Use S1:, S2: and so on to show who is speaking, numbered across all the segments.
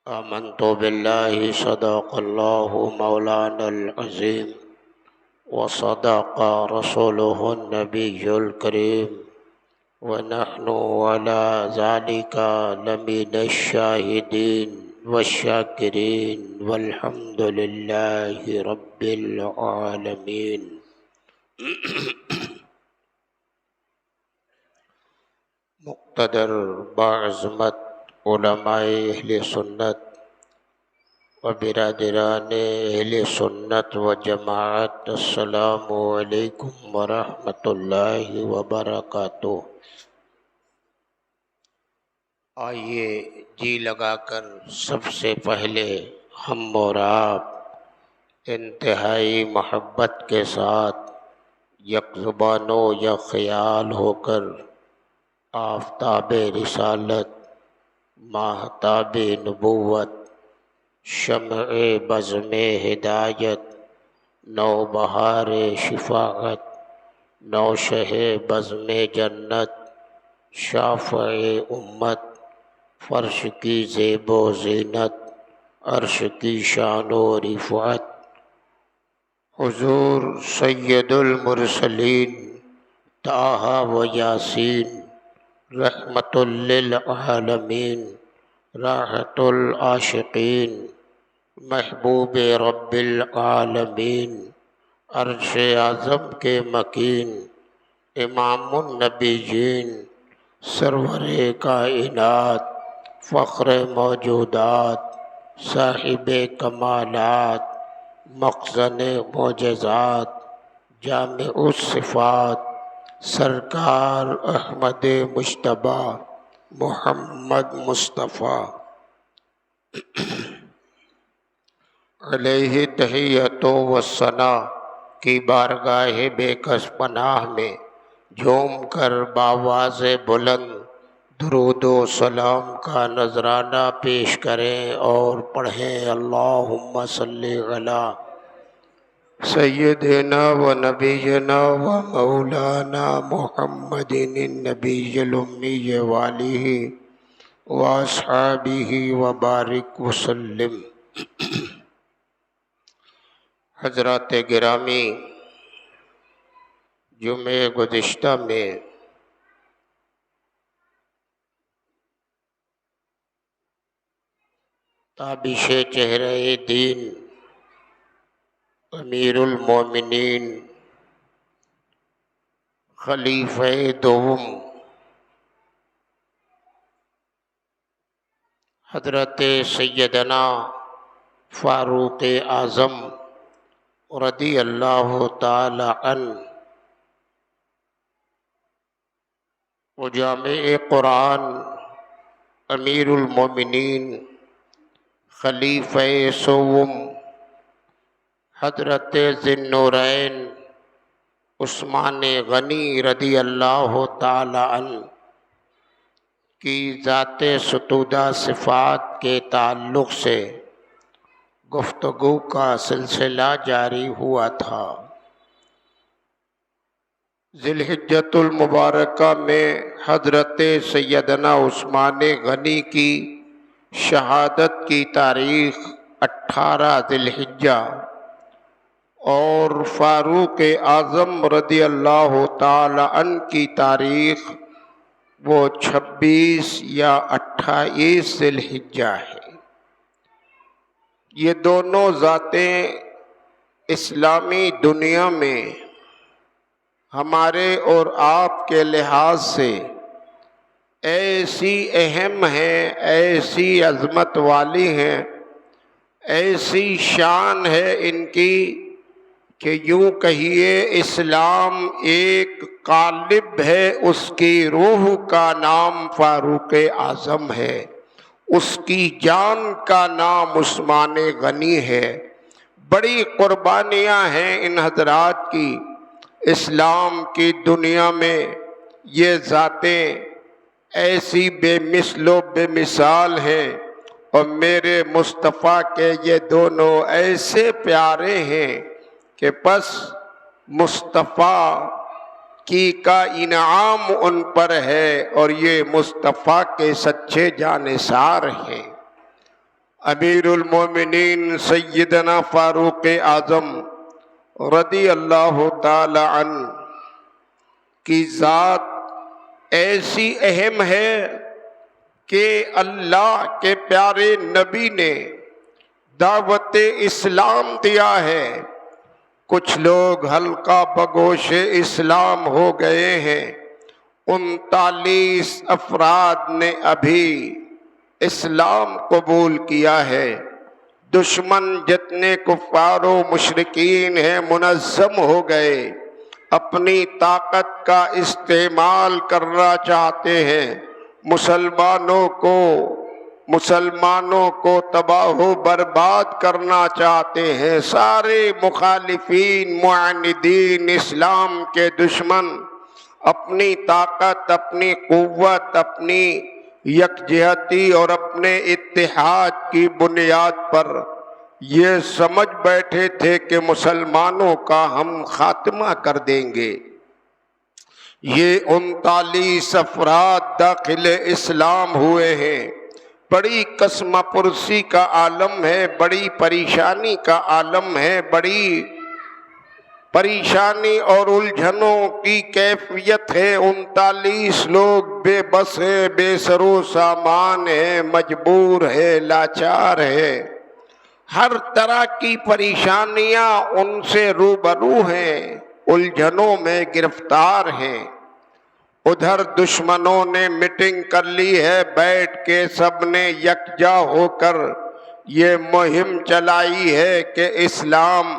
S1: آمنت بالله صدق الله مولانا العظيم وصدق رسوله النبي الكريم ونحن على ذلك لمن الشاهدين والشاكرين والحمد لله رب العالمين۔ مقتدر باعظمت علماء اہل سنت و برادران اہل سنت و جماعت، السلام علیکم ورحمۃ اللہ وبرکاتہ۔ آئیے جی لگا کر سب سے پہلے ہم اور آپ انتہائی محبت کے ساتھ یک زبان و یک خیال ہو کر آفتاب رسالت، ماہتاب نبوت، شمع بزم ہدایت، نو بہار شفاعت، نوشہ بزم جنت، شافع امت، فرش کی زیب و زینت، عرش کی شان و رفعت، حضور سید المرسلین طٰہٰ و یاسین، رحمت للعالمین، راحت العاشقین، محبوب رب العالمین، عرش اعظم کے مکین، امام النبیین، سرور کائنات، فخر موجودات، صاحب کمالات، مخزن معجزات، جامع الصفات، سرکار احمد مجتبیٰ محمد مصطفیٰ علیہ تحیۃ و ثنا کی بارگاہ بے کس پناہ میں جھوم کر بآواز بلند درود و سلام کا نذرانہ پیش کریں اور پڑھیں، اللہم صلی علی سیدنا و نبینا و مولانا محمد النبی الامی وآلہ و اصحابہ و بارک وسلم۔ حضرات گرامی، جمعہ گزشتہ میں تابش چہرہ دین امیر المومنین خلیفہ دوم حضرت سیدنا فاروق اعظم رضی اللہ تعالی عنہ و جامع قرآن امیر المومنین خلیفہ سوم حضرت ذی النورین عثمان غنی رضی اللہ تعالی عنہ کی ذات ستودہ صفات کے تعلق سے گفتگو کا سلسلہ جاری ہوا تھا۔ ذی الحجۃ المبارکہ میں حضرت سیدنا عثمان غنی کی شہادت کی تاریخ 18 ذی الحجہ اور فاروق اعظم رضی اللہ تعالی عنہ کی تاریخ وہ 26 یا 28 ذی الحجہ ہے۔ یہ دونوں ذاتیں اسلامی دنیا میں ہمارے اور آپ کے لحاظ سے ایسی اہم ہیں، ایسی عظمت والی ہیں، ایسی شان ہے ان کی کہ یوں کہیے اسلام ایک قالب ہے، اس کی روح کا نام فاروق اعظم ہے، اس کی جان کا نام عثمان غنی ہے۔ بڑی قربانیاں ہیں ان حضرات کی اسلام کی دنیا میں۔ یہ ذاتیں ایسی بے مثل و بے مثال ہیں، اور میرے مصطفیٰ کے یہ دونوں ایسے پیارے ہیں کہ بس مصطفیٰ کا انعام ان پر ہے، اور یہ مصطفیٰ کے سچے جانثار ہیں۔ امیر المومنین سیدنا فاروق اعظم رضی اللہ تعالی عنہ کی ذات ایسی اہم ہے کہ اللہ کے پیارے نبی نے دعوت اسلام دیا ہے. کچھ لوگ حلقہ بگوش اسلام ہو گئے ہیں. 39 افراد نے ابھی اسلام قبول کیا ہے. دشمن جتنے کفار و مشرکین ہیں منظم ہو گئے، اپنی طاقت کا استعمال کرنا چاہتے ہیں، مسلمانوں کو تباہ و برباد کرنا چاہتے ہیں. سارے مخالفین معاندین اسلام کے دشمن اپنی طاقت، اپنی قوت، اپنی یکجہتی اور اپنے اتحاد کی بنیاد پر یہ سمجھ بیٹھے تھے کہ مسلمانوں کا ہم خاتمہ کر دیں گے. یہ 39 افراد داخل اسلام ہوئے ہیں. بڑی قسم پرسی کا عالم ہے، بڑی پریشانی کا عالم ہے، بڑی پریشانی اور الجھنوں کی کیفیت ہے. 39 لوگ بے بس ہیں، بے سر و سامان ہیں، مجبور ہے، لاچار ہے، ہر طرح کی پریشانیاں ان سے روبرو ہیں، الجھنوں میں گرفتار ہیں. ادھر دشمنوں نے میٹنگ کر لی ہے، بیٹھ کے سب نے یکجا ہو کر یہ مہم چلائی ہے کہ اسلام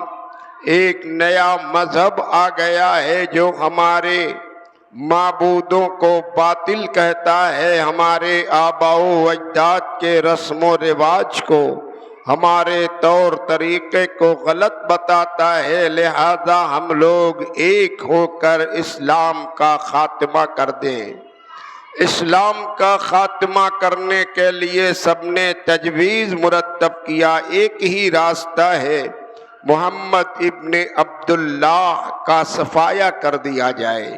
S1: ایک نیا مذہب آ گیا ہے جو ہمارے معبودوں کو باطل کہتا ہے، ہمارے آباء و اجداد کے رسم و رواج کو، ہمارے طور طریقے کو غلط بتاتا ہے. لہذا ہم لوگ ایک ہو کر اسلام کا خاتمہ کر دیں. اسلام کا خاتمہ کرنے کے لیے سب نے تجویز مرتب کیا. ایک ہی راستہ ہے، محمد ابن عبداللہ کا صفایا کر دیا جائے،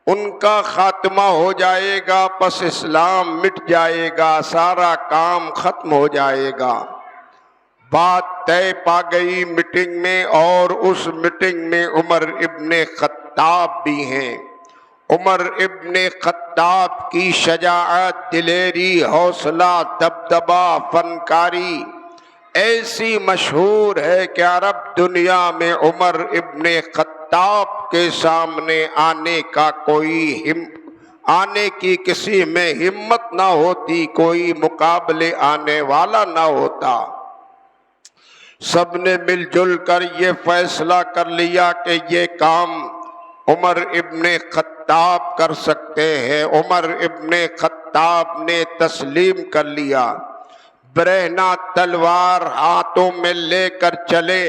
S1: ان کا خاتمہ ہو جائے گا، پس اسلام مٹ جائے گا، سارا کام ختم ہو جائے گا. بات طے پا گئی میٹنگ میں، اور اس میٹنگ میں عمر ابن خطاب بھی ہیں. عمر ابن خطاب کی شجاعت، دلیری، حوصلہ، دبدبہ، فنکاری ایسی مشہور ہے کہ عرب دنیا میں عمر ابن خطاب کے سامنے آنے کی کسی میں ہمت نہ ہوتی، کوئی مقابلے آنے والا نہ ہوتا. سب نے مل جل کر یہ فیصلہ کر لیا کہ یہ کام عمر ابن خطاب کر سکتے ہیں. عمر ابن خطاب نے تسلیم کر لیا، برہنہ تلوار ہاتھوں میں لے کر چلے.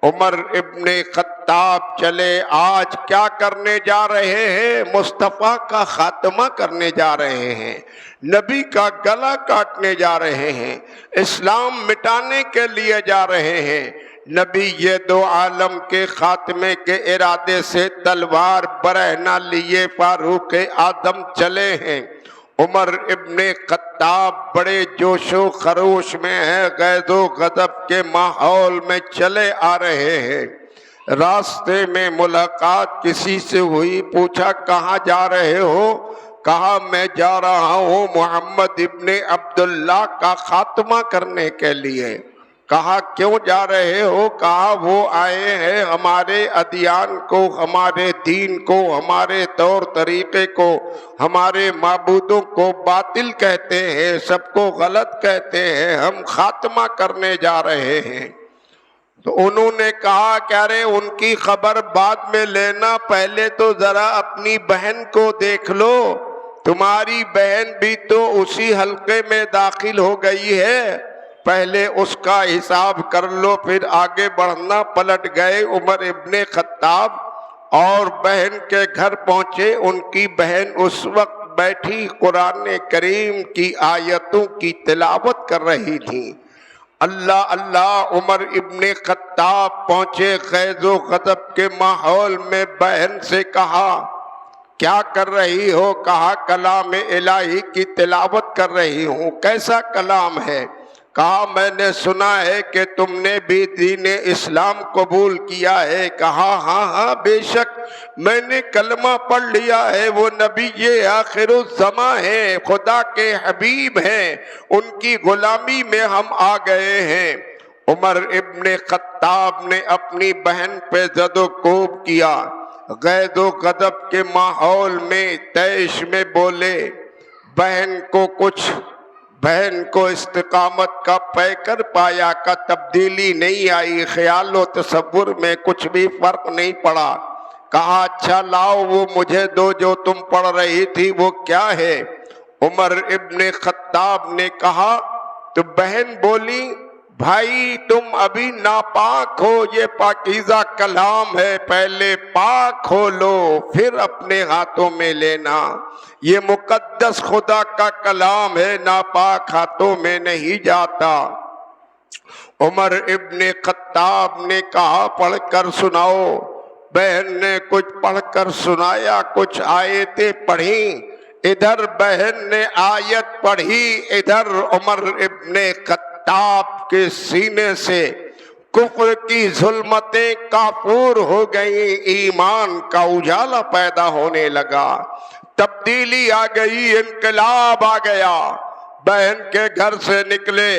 S1: عمر ابن خطاب چلے. آج کیا کرنے جا رہے ہیں؟ مصطفیٰ کا خاتمہ کرنے جا رہے ہیں، نبی کا گلا کاٹنے جا رہے ہیں، اسلام مٹانے کے لیے جا رہے ہیں. نبی یہ دو عالم کے خاتمے کے ارادے سے تلوار برہنہ لیے فاروق اعظم چلے ہیں. عمر ابن خطاب بڑے جوش و خروش میں ہیں، غیظ و غضب کے ماحول میں چلے آ رہے ہیں. راستے میں ملاقات کسی سے ہوئی، پوچھا کہاں جا رہے ہو؟ کہا میں جا رہا ہوں محمد ابن عبداللہ کا خاتمہ کرنے کے لیے. کہا کیوں جا رہے ہو؟ کہا وہ آئے ہیں ہمارے ادیان کو، ہمارے دین کو، ہمارے طور طریقے کو، ہمارے معبودوں کو باطل کہتے ہیں، سب کو غلط کہتے ہیں، ہم خاتمہ کرنے جا رہے ہیں. تو انہوں نے کہا کہ ارے ان کی خبر بعد میں لینا، پہلے تو ذرا اپنی بہن کو دیکھ لو، تمہاری بہن بھی تو اسی حلقے میں داخل ہو گئی ہے، پہلے اس کا حساب کر لو پھر آگے بڑھنا. پلٹ گئے عمر ابن خطاب اور بہن کے گھر پہنچے. ان کی بہن اس وقت بیٹھی قرآن کریم کی آیتوں کی تلاوت کر رہی تھی. اللہ اللہ. عمر ابن خطاب پہنچے غیظ و غضب کے ماحول میں، بہن سے کہا کیا کر رہی ہو؟ کہا کلام الہی کی تلاوت کر رہی ہوں. کیسا کلام ہے؟ کہا میں نے سنا ہے کہ تم نے بھی دین اسلام قبول کیا ہے؟ کہا ہاں ہاں بے شک میں نے کلمہ پڑھ لیا ہے، وہ نبی آخر الزماں ہیں، خدا کے حبیب ہیں، ان کی غلامی میں ہم آ گئے ہیں۔ عمر ابن خطاب نے اپنی بہن پہ زد و کوب کیا، غیظ و غضب کے ماحول میں طیش میں بولے، بہن کو استقامت کا پیکر پایا کا تبدیلی نہیں آئی، خیال و تصور میں کچھ بھی فرق نہیں پڑا۔ کہا اچھا لاؤ وہ مجھے دو جو تم پڑھ رہی تھی، وہ کیا ہے؟ عمر ابن خطاب نے کہا تو بہن بولی بھائی تم ابھی ناپاک ہو، یہ پاکیزہ کلام ہے، پہلے پاک ہو لو پھر اپنے ہاتھوں میں لینا، یہ مقدس خدا کا کلام ہے، ناپاک ہاتھوں میں نہیں جاتا۔ عمر ابن خطاب نے کہا پڑھ کر سناؤ۔ بہن نے کچھ پڑھ کر سنایا، کچھ آیتیں پڑھیں، ادھر بہن نے آیت پڑھی، ادھر عمر ابن خطاب کے سینے سے کفر کی ظلمتیں کافور ہو گئیں، ایمان کا اجالا پیدا ہونے لگا، تبدیلی آ گئی، انقلاب آ گیا۔ بہن کے گھر سے نکلے،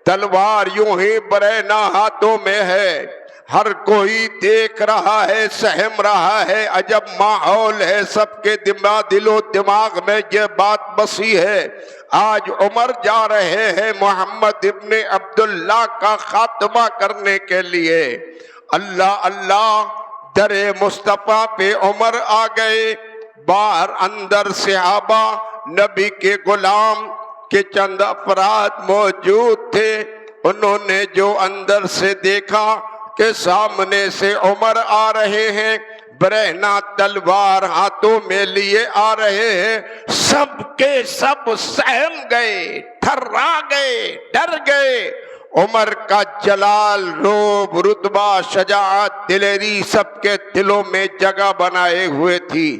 S1: تلوار یوں ہی برینا ہاتھوں میں ہے، ہر کوئی دیکھ رہا ہے، سہم رہا ہے، عجب ماحول ہے، سب کے دل و دماغ میں یہ بات بسی ہے، آج عمر جا رہے ہیں محمد ابن عبداللہ کا خاتمہ کرنے کے لیے۔ اللہ اللہ، در مصطفیٰ پہ عمر آ گئے، باہر اندر صحابہ، نبی کے غلام کے چند افراد موجود تھے، انہوں نے جو اندر سے دیکھا کہ سامنے سے عمر آ رہے ہیں، برہنہ تلوار ہاتھوں میں لیے آ رہے ہیں، سب کے سب سہم گئے، تھرا گئے، ڈر گئے۔ عمر کا جلال، روب، رتبہ، شجاعت، دلیری سب کے دلوں میں جگہ بنائے ہوئے تھی۔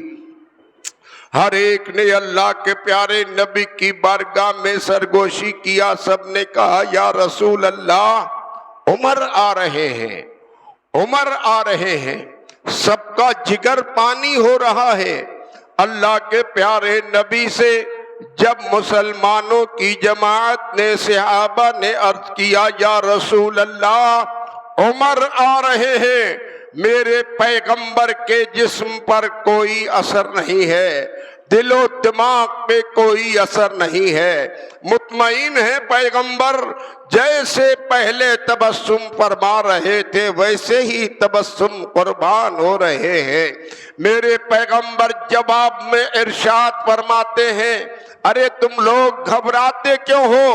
S1: ہر ایک نے اللہ کے پیارے نبی کی بارگاہ میں سرگوشی کیا، سب نے کہا یا رسول اللہ عمر آ رہے ہیں، عمر آ رہے ہیں، سب کا جگر پانی ہو رہا ہے۔ اللہ کے پیارے نبی سے جب مسلمانوں کی جماعت نے، صحابہ نے عرض کیا یا رسول اللہ عمر آ رہے ہیں، میرے پیغمبر کے جسم پر کوئی اثر نہیں ہے، دل و دماغ پہ کوئی اثر نہیں ہے، مطمئن ہے پیغمبر، جیسے پہلے تبسم فرما رہے تھے ویسے ہی تبسم قربان ہو رہے ہیں۔ میرے پیغمبر جواب میں ارشاد فرماتے ہیں ارے تم لوگ گھبراتے کیوں ہو،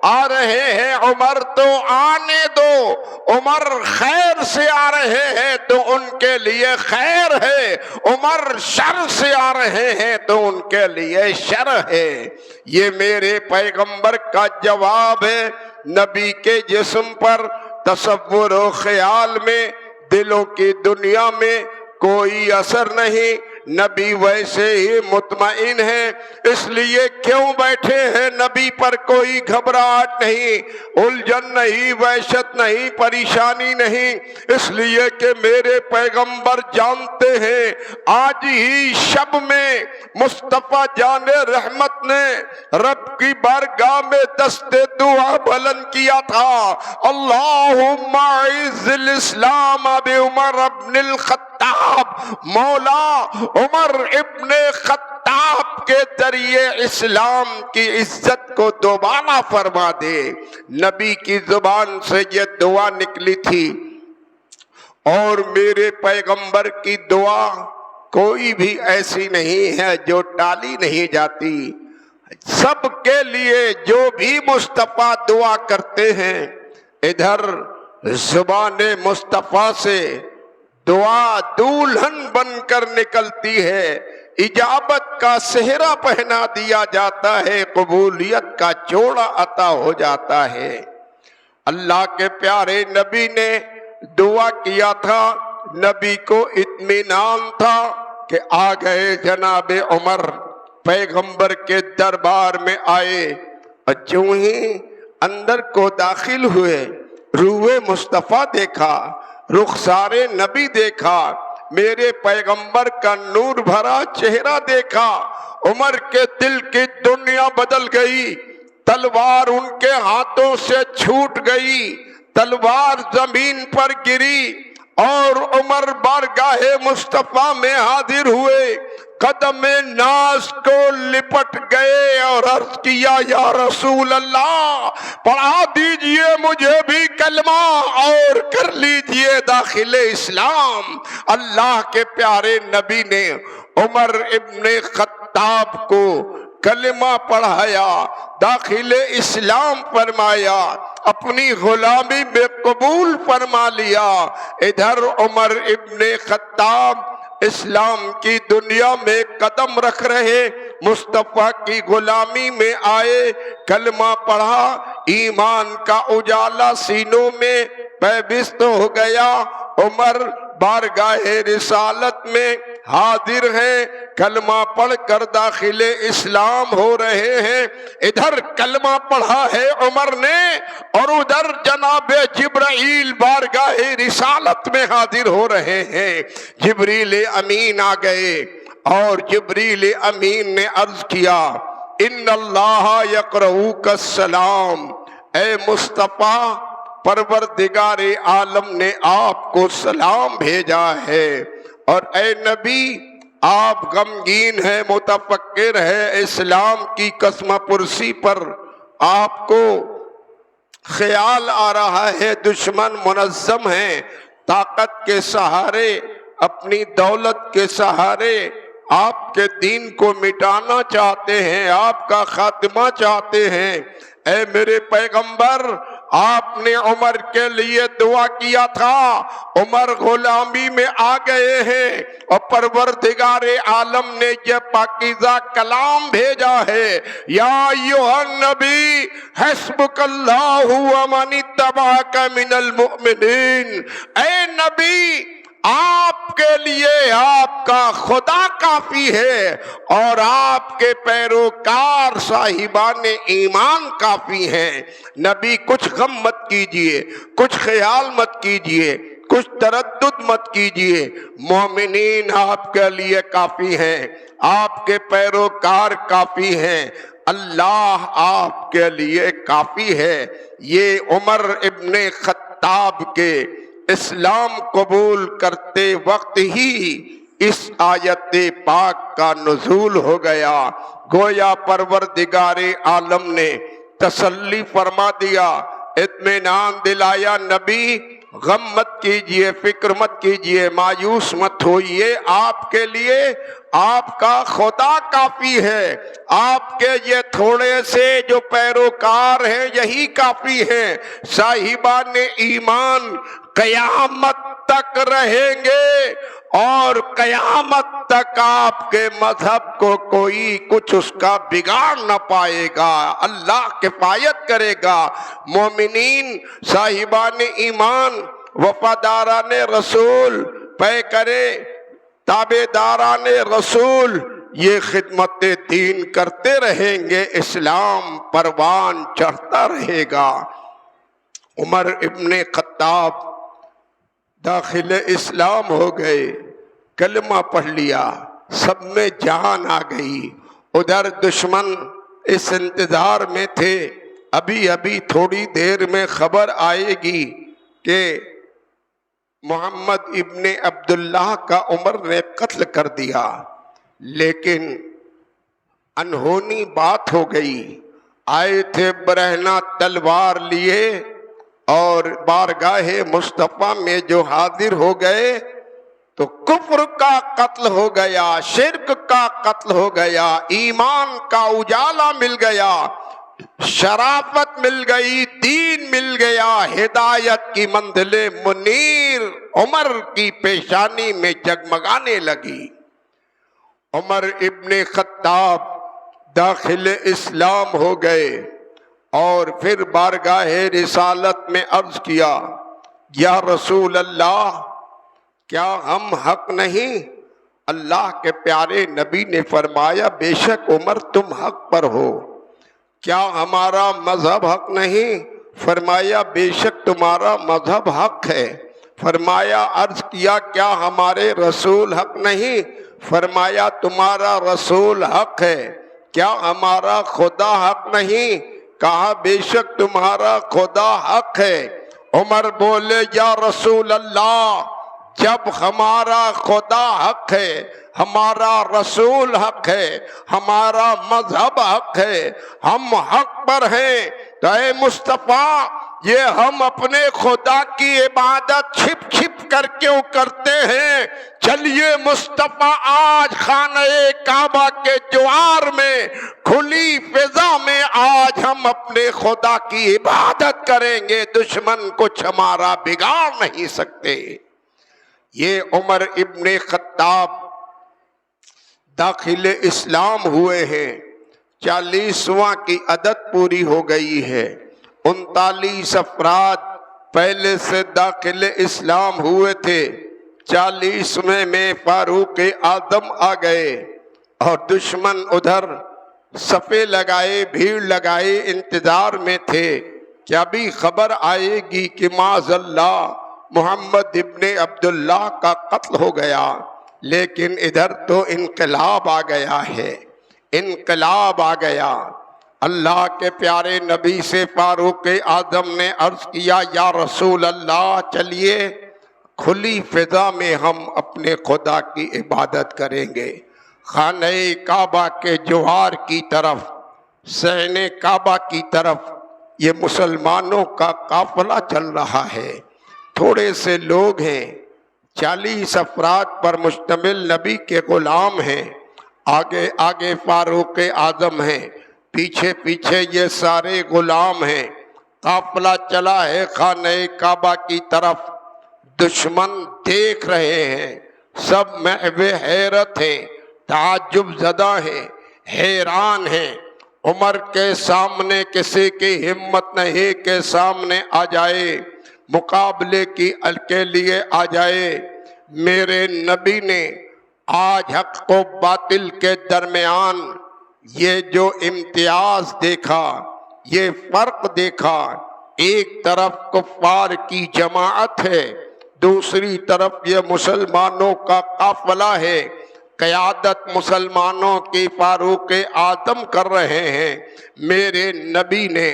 S1: آ رہے ہیں عمر تو آنے دو، عمر خیر سے آ رہے ہیں تو ان کے لیے خیر ہے، عمر شر سے آ رہے ہیں تو ان کے لیے شر ہے۔ یہ میرے پیغمبر کا جواب ہے۔ نبی کے جسم پر تصور و خیال میں، دلوں کی دنیا میں کوئی اثر نہیں، نبی ویسے ہی مطمئن ہے، اس لیے کیوں بیٹھے ہیں، نبی پر کوئی گھبراہٹ نہیں، الجھن نہیں، وحشت نہیں، پریشانی نہیں، اس لیے کہ میرے پیغمبر جانتے ہیں آج ہی شب میں مصطفیٰ جان رحمت نے رب کی بارگاہ میں دست دعا بلند کیا تھا، اللہم اعز الاسلام بعمر ابن الخطاب، مولا عمر ابن خطاب کے ذریعے اسلام کی عزت کو دوبارہ فرما دے۔ نبی کی زبان سے یہ دعا نکلی تھی، اور میرے پیغمبر کی دعا کوئی بھی ایسی نہیں ہے جو ٹالی نہیں جاتی، سب کے لیے جو بھی مصطفیٰ دعا کرتے ہیں، ادھر زبان مصطفیٰ سے دعا دولہن بن کر نکلتی ہے، اجابت کا صحرا پہنا دیا جاتا ہے، قبولیت کا جوڑا عطا ہو جاتا ہے۔ اللہ کے پیارے نبی نے دعا کیا تھا، نبی کو اطمینان تھا کہ آ گئے جناب عمر، پیغمبر کے دربار میں آئے، اور جو ہی
S2: اندر کو داخل ہوئے، روح مصطفیٰ دیکھا، رخسار نبی دیکھا، میرے پیغمبر کا نور بھرا چہرہ دیکھا، عمر کے دل کی دنیا بدل گئی، تلوار ان کے ہاتھوں سے چھوٹ گئی، تلوار زمین پر گری اور عمر بارگاہ مصطفیٰ میں حاضر ہوئے، قدم ناز کو لپٹ گئے اور عرض کیا یا رسول اللہ پڑھا دیجئے مجھے بھی کلمہ اور کر لیجئے داخل اسلام۔ اللہ کے پیارے نبی نے عمر ابن خطاب کو کلمہ پڑھایا، داخل اسلام فرمایا، اپنی غلامی میں قبول فرما لیا۔ ادھر عمر ابن خطاب اسلام کی دنیا میں قدم رکھ رہے، مصطفیٰ کی غلامی میں آئے، کلمہ پڑھا، ایمان کا اجالا سینوں میں پیوست ہو گیا۔ عمر بارگاہ رسالت میں حاضر ہیں، کلمہ پڑھ کر داخل اسلام ہو رہے ہیں۔ ادھر کلمہ پڑھا ہے عمر نے اور ادھر جناب جبرائیل بارگاہ رسالت میں حاضر ہو رہے ہیں۔ جبریل امین آ گئے اور جبریل امین نے عرض کیا ان اللہ یقرؤک السلام، اے مصطفیٰ پروردگار عالم نے آپ کو سلام بھیجا ہے، اور اے نبی آپ غمگین ہیں، متفکر ہیں، اسلام کی قسم پرسی پر آپ کو خیال آ رہا ہے، دشمن منظم ہیں، طاقت کے سہارے، اپنی دولت کے سہارے آپ کے دین کو مٹانا چاہتے ہیں، آپ کا خاتمہ چاہتے ہیں۔ اے میرے پیغمبر آپ نے عمر کے لیے دعا کیا تھا، عمر غلامی میں آ گئے ہیں اور پروردگار عالم نے یہ پاکیزہ کلام بھیجا ہے، یا ایھا النبی حسبک اللہ ومن اتبعک من المؤمنین، اے نبی آپ کے لیے آپ کا خدا کافی ہے اور آپ کے پیروکار صاحبان ایمان کافی ہیں۔ نبی کچھ غم مت کیجئے، کچھ خیال مت کیجئے، کچھ تردد مت کیجئے، مومنین آپ کے لیے کافی ہیں، آپ کے پیروکار کافی ہیں، اللہ آپ کے لیے کافی ہے۔ یہ عمر ابن خطاب کے اسلام قبول کرتے وقت ہی اس آیت پاک کا نزول ہو گیا۔ گویا پروردگار عالم نے تسلی فرما دیا، اطمینان دلایا، نبی غم مت کیجئے، فکر مت کیجئے، مایوس مت ہوئیے، آپ کے لیے آپ کا خدا کافی ہے، آپ کے یہ تھوڑے سے جو پیروکار ہیں یہی کافی ہیں۔ صاحبان ایمان قیامت تک رہیں گے اور قیامت تک آپ کے مذہب کو کوئی کچھ اس کا بگاڑ نہ پائے گا، اللہ کفایت کرے گا۔ مومنین صاحبان ایمان وفاداران رسول پیکرے تابعداران رسول یہ خدمت دین کرتے رہیں گے، اسلام پروان چڑھتا رہے گا۔ عمر ابن خطاب داخل اسلام ہو گئے، کلمہ پڑھ لیا، سب میں جان آ گئی۔ ادھر دشمن اس انتظار میں تھے، ابھی تھوڑی دیر میں خبر آئے گی کہ محمد ابن عبداللہ کا عمر نے قتل کر دیا، لیکن انہونی بات ہو گئی۔ آئے تھے برہنہ تلوار لیے اور بارگاہ مصطفیٰ میں جو حاضر ہو گئے تو کفر کا قتل ہو گیا، شرک کا قتل ہو گیا، ایمان کا اجالا مل گیا، شرافت مل گئی، دین مل گیا، ہدایت کی منزل منیر عمر کی پیشانی میں جگمگانے لگی۔ عمر ابن خطاب داخل اسلام ہو گئے اور پھر بارگاہ رسالت میں عرض کیا یا رسول اللہ کیا ہم حق نہیں؟ اللہ کے پیارے نبی نے فرمایا بے شک عمر تم حق پر ہو، کیا ہمارا مذہب حق نہیں؟ فرمایا بے شک تمہارا مذہب حق ہے۔ فرمایا عرض کیا کیا ہمارے رسول حق نہیں؟ فرمایا تمہارا رسول حق ہے۔ کیا ہمارا خدا حق نہیں؟ کہا بے شک تمہارا خدا حق ہے۔ عمر بولے یا رسول اللہ، جب ہمارا خدا حق ہے، ہمارا رسول حق ہے، ہمارا مذہب حق ہے، ہم حق پر ہیں، تو اے مصطفیٰ یہ ہم اپنے خدا کی عبادت چھپ چھپ کر کیوں کرتے ہیں؟ چلیے مصطفیٰ آج خانہ کعبہ کے جوار میں کھلی فضا میں آج ہم اپنے خدا کی عبادت کریں گے، دشمن کچھ ہمارا بگاڑ نہیں سکتے۔ یہ عمر ابن خطاب داخل اسلام ہوئے ہیں، 40واں کی عدد پوری ہو گئی ہے، 39 افراد پہلے سے داخل اسلام ہوئے تھے، 40ویں میں فاروق اعظم آ گئے اور دشمن ادھر صفے لگائے، بھیڑ لگائے، انتظار میں تھے کہ ابھی خبر آئے گی کہ معاذ اللہ محمد ابن عبداللہ کا قتل ہو گیا، لیکن ادھر تو انقلاب آ گیا ہے، انقلاب آ گیا۔ اللہ کے پیارے نبی سے فاروق اعظم نے عرض کیا یا رسول اللہ چلیے کھلی فضا میں ہم اپنے خدا کی عبادت کریں گے۔ خانہ کعبہ کے جوار کی طرف، صحن کعبہ کی طرف یہ مسلمانوں کا قافلہ چل رہا ہے، تھوڑے سے لوگ ہیں، 40 افراد پر مشتمل نبی کے غلام ہیں، آگے آگے فاروق اعظم ہیں، پیچھے پیچھے یہ سارے غلام ہیں، قافلہ چلا ہے خانہ کعبہ کی طرف، دشمن دیکھ رہے ہیں، سب محو حیرت ہیں، تعجب زدہ ہیں، حیران ہیں۔ عمر کے سامنے کسی کی ہمت نہیں کہ سامنے آ جائے، مقابلے کے لیے آ جائے۔ میرے نبی نے آج حق و باطل کے درمیان یہ جو امتیاز دیکھا، یہ فرق دیکھا، ایک طرف کفار کی جماعت ہے، دوسری طرف یہ مسلمانوں کا قافلہ ہے، قیادت مسلمانوں کی فاروق اعظم کر رہے ہیں۔ میرے نبی نے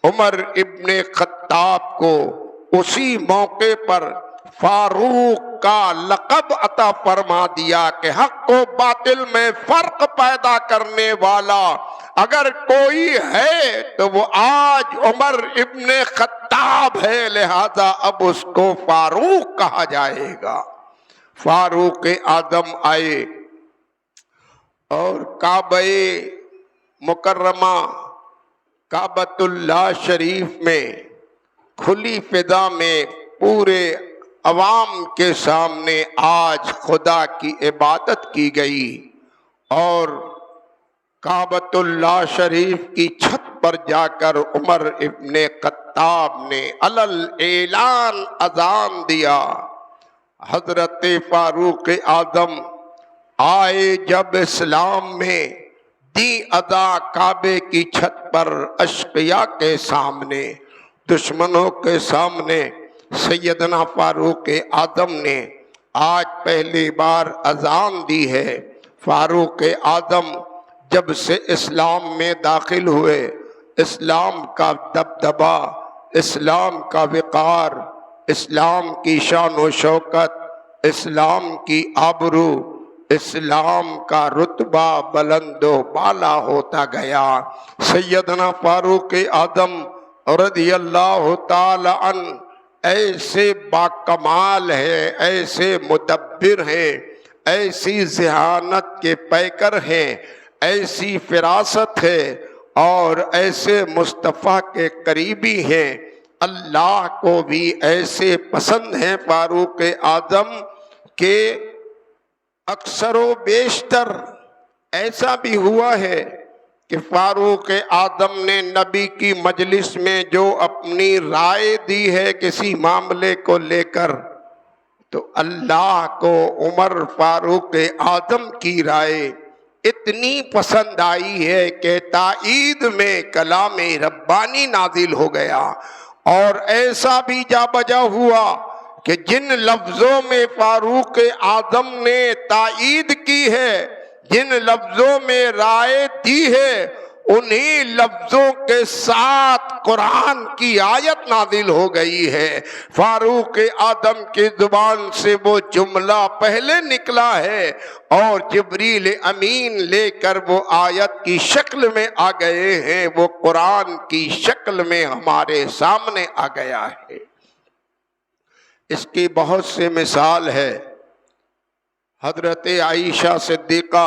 S2: عمر ابن خطاب کو اسی موقع پر فاروق کا لقب عطا فرما دیا کہ حق و باطل میں فرق پیدا کرنے والا اگر کوئی ہے تو وہ آج عمر ابن خطاب ہے، لہذا اب اس کو فاروق کہا جائے گا۔ فاروق اعظم آئے اور کعبہ مکرمہ کعبۃ اللہ شریف میں کھلی فضا میں پورے عوام کے سامنے آج خدا کی عبادت کی گئی، اور کعبۃ اللہ شریف کی چھت پر جا کر عمر ابن خطاب نے علل اعلان اذان دیا۔ حضرت فاروق اعظم آئے جب اسلام میں، دی ادا کعبے کی چھت پر اشقیاء کے سامنے، دشمنوں کے سامنے سیدنا فاروق اعظم نے آج پہلی بار اذان دی ہے۔ فاروق اعظم جب سے اسلام میں داخل ہوئے، اسلام کا دبدبا، اسلام کا وقار، اسلام کی شان و شوکت، اسلام کی آبرو، اسلام کا رتبہ بلند و بالا ہوتا گیا۔ سیدنا فاروق اعظم رضی اللہ تعالی عنہ ایسے باکمال ہے، ایسے مدبر ہیں، ایسی ذہانت کے پیکر ہیں، ایسی فراست ہے، اور ایسے مصطفیٰ کے قریبی ہیں۔ اللہ کو بھی ایسے پسند ہیں فاروق اعظم کہ اکثر و بیشتر ایسا بھی ہوا ہے کہ فاروق اعظم نے نبی کی مجلس میں جو اپنی رائے دی ہے کسی معاملے کو لے کر، تو اللہ کو عمر فاروق اعظم کی رائے اتنی پسند آئی ہے کہ تائید میں کلام ربانی نازل ہو گیا، اور ایسا بھی جا بجا ہوا کہ جن لفظوں میں فاروق اعظم نے تائید کی ہے، جن لفظوں میں رائے دی ہے، انہی لفظوں کے ساتھ قرآن کی آیت نازل ہو گئی ہے۔ فاروق اعظم کی زبان سے وہ جملہ پہلے نکلا ہے اور جبریل امین لے کر وہ آیت کی شکل میں آ گئے ہیں، وہ قرآن کی شکل میں ہمارے سامنے آ گیا ہے۔ اس کی بہت سے مثال ہے۔ حضرت عائشہ صدیقہ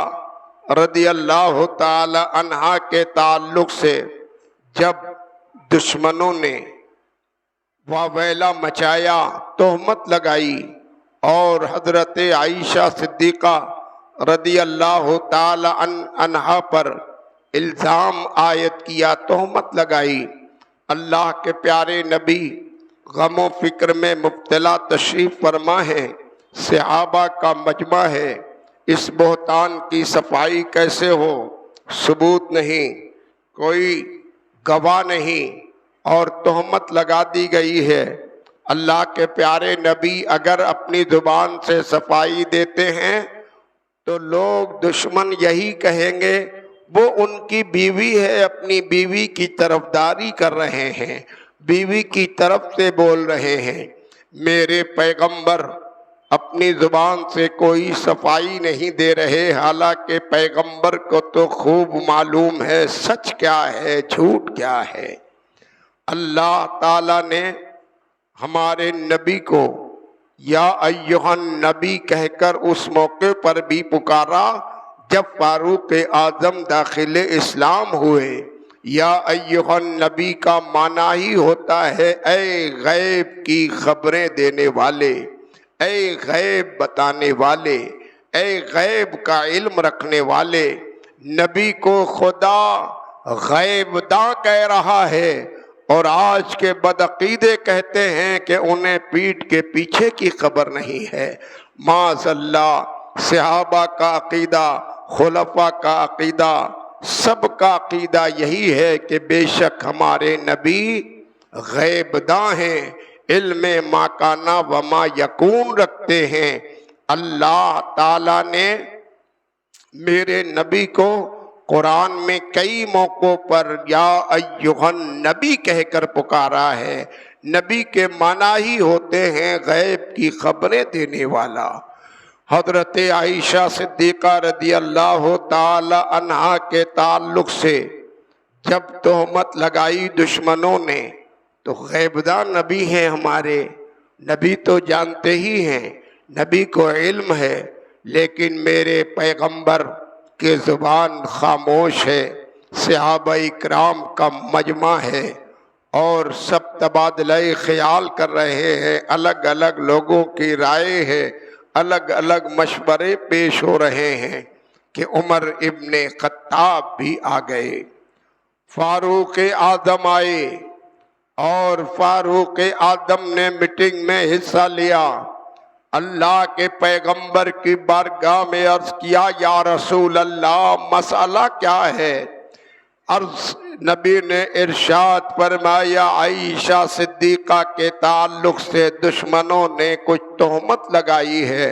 S2: رضی اللہ تعالی عنہا کے تعلق سے جب دشمنوں نے واویلا مچایا، تہمت لگائی، اور حضرت عائشہ صدیقہ رضی اللہ تعالی عنہا پر الزام عائد کیا، تہمت لگائی، اللہ کے پیارے نبی غم و فکر میں مبتلا تشریف فرما ہے، صحابہ کا مجمع ہے، اس بہتان کی صفائی کیسے ہو؟ ثبوت نہیں، کوئی گواہ نہیں، اور تہمت لگا دی گئی ہے۔ اللہ کے پیارے نبی اگر اپنی زبان سے صفائی دیتے ہیں تو لوگ دشمن یہی کہیں گے وہ ان کی بیوی ہے، اپنی بیوی کی طرفداری کر رہے ہیں، بیوی کی طرف سے بول رہے ہیں۔ میرے پیغمبر اپنی زبان سے کوئی صفائی نہیں دے رہے، حالانکہ پیغمبر کو تو خوب معلوم ہے سچ کیا ہے، جھوٹ کیا ہے۔ اللہ تعالیٰ نے ہمارے نبی کو یا ایھا النبی کہہ کر اس موقع پر بھی پکارا جب فاروق اعظم داخل اسلام ہوئے۔ یا ایھا النبی کا معنی ہی ہوتا ہے اے غیب کی خبریں دینے والے، اے غیب بتانے والے، اے غیب کا علم رکھنے والے۔ نبی کو خدا غیب داں کہہ رہا ہے، اور آج کے بدعقیدے کہتے ہیں کہ انہیں پیٹھ کے پیچھے کی خبر نہیں ہے۔ معاذ اللہ، صحابہ کا عقیدہ، خلفاء کا عقیدہ، سب کا عقیدہ یہی ہے کہ بے شک ہمارے نبی غیب داں ہیں، علم ما کانا و ما یکون رکھتے ہیں۔ اللہ تعالیٰ نے میرے نبی کو قرآن میں کئی موقعوں پر یا ایھا النبی کہہ کر پکارا ہے۔ نبی کے معنی ہی ہوتے ہیں غیب کی خبریں دینے والا۔ حضرت عائشہ صدیقہ رضی اللہ تعالی عنہا کے تعلق سے جب تہمت لگائی دشمنوں نے تو غیبداں نبی ہیں ہمارے، نبی تو جانتے ہی ہیں، نبی کو علم ہے، لیکن میرے پیغمبر کی زبان خاموش ہے، صحابہ اکرام کا مجمع ہے، اور سب تبادلہ خیال کر رہے ہیں، الگ الگ لوگوں کی رائے ہے، الگ الگ مشورے پیش ہو رہے ہیں کہ عمر ابن خطاب بھی آ گئے، فاروق اعظم آئے، اور فاروق اعظم نے میٹنگ میں حصہ لیا۔ اللہ کے پیغمبر کی بارگاہ میں عرض کیا یا رسول اللہ مسئلہ کیا ہے؟ عرض نبی نے ارشاد فرمایا عائشہ صدیقہ کے تعلق سے دشمنوں نے کچھ تہمت لگائی ہے،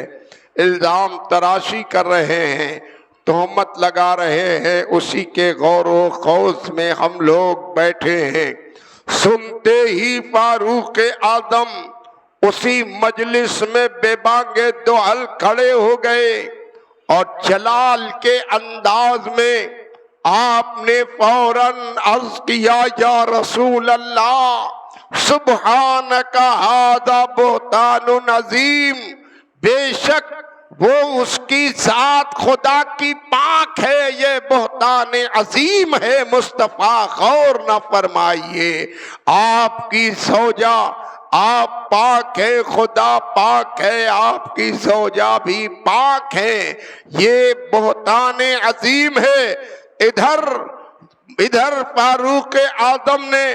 S2: الزام تراشی کر رہے ہیں، تہمت لگا رہے ہیں، اسی کے غور و خوض میں ہم لوگ بیٹھے ہیں۔ سنتے ہی فاروق اعظم اسی مجلس میں بے بانگے دہل کھڑے ہو گئے، اور جلال کے انداز میں آپ نے فوراً عرض کیا یا رسول اللہ سبحانک ھذا بہتان عظیم، بے شک وہ اس کی ذات خدا کی پاک ہے، یہ بہتان عظیم ہے، مصطفیٰ غور نہ فرمائیے، آپ کی زوجہ آپ پاک ہے، خدا پاک ہے، آپ کی زوجہ بھی پاک ہے، یہ بہتان عظیم ہے۔ ادھر فاروق اعظم نے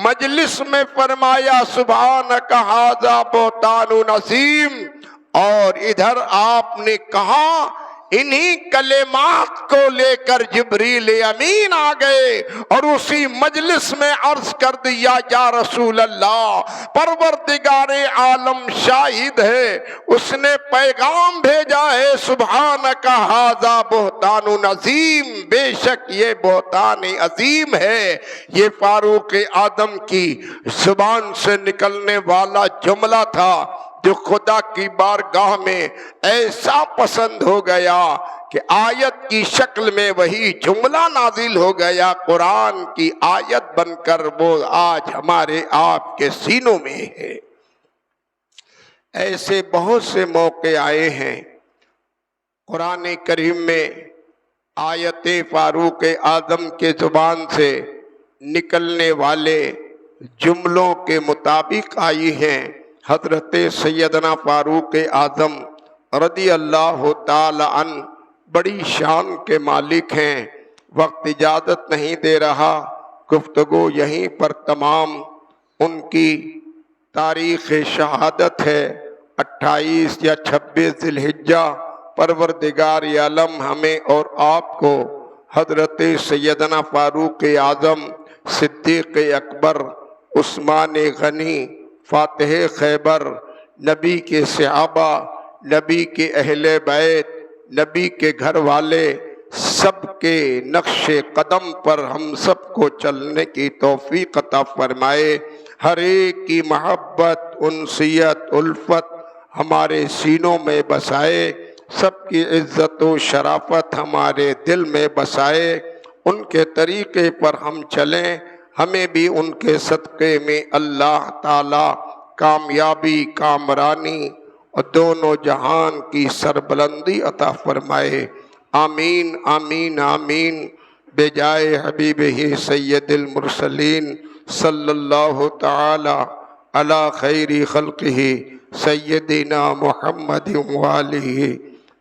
S2: مجلس میں فرمایا سبحانک ھذا بہتان عظیم، اور ادھر آپ نے کہا انہی کلمات کو لے کر جبریل امین آ گئے اور اسی مجلس میں عرض کر دیا یا رسول اللہ پروردگار عالم شاہد ہے، اس نے پیغام بھیجا ہے سبحانک ھذا بہتان عظیم، بے شک یہ بہتان عظیم ہے۔ یہ فاروق اعظم کی زبان سے نکلنے والا جملہ تھا جو خدا کی بارگاہ میں ایسا پسند ہو گیا کہ آیت کی شکل میں وہی جملہ نازل ہو گیا، قرآن کی آیت بن کر وہ آج ہمارے آپ کے سینوں میں ہے۔ ایسے بہت سے موقع آئے ہیں قرآن کریم میں آیت فاروق اعظم کے زبان سے نکلنے والے جملوں کے مطابق آئی ہیں۔ حضرت سیدنا فاروق اعظم رضی اللہ تعالی عنہ بڑی شان کے مالک ہیں۔ وقت اجازت نہیں دے رہا، گفتگو یہیں پر تمام۔ ان کی تاریخ شہادت ہے 28 یا 26 ذی الحجہ۔ پروردگار عالم ہمیں اور آپ کو حضرت سیدنا فاروق اعظم، صدیق اکبر، عثمان غنی، فاتح خیبر، نبی کے صحابہ، نبی کے اہل بیت، نبی کے گھر والے، سب کے نقش قدم پر ہم سب کو چلنے کی توفیق عطا فرمائے۔ ہر ایک کی محبت، انسیت، الفت ہمارے سینوں میں بسائے، سب کی عزت و شرافت ہمارے دل میں بسائے۔ ان کے طریقے پر ہم چلیں، ہمیں بھی ان کے صدقے میں اللہ تعالی کامیابی، کامرانی اور دونوں جہان کی سربلندی عطا فرمائے۔ آمین آمین آمین۔ بجائے حبیب ہی سید المرسلین صلی اللہ تعالی علی خیر خلقہ سیدنا محمد وآلہ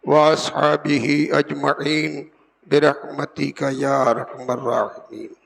S2: واصحابہ اجمعین برحمتک یا ارحم الراحمین۔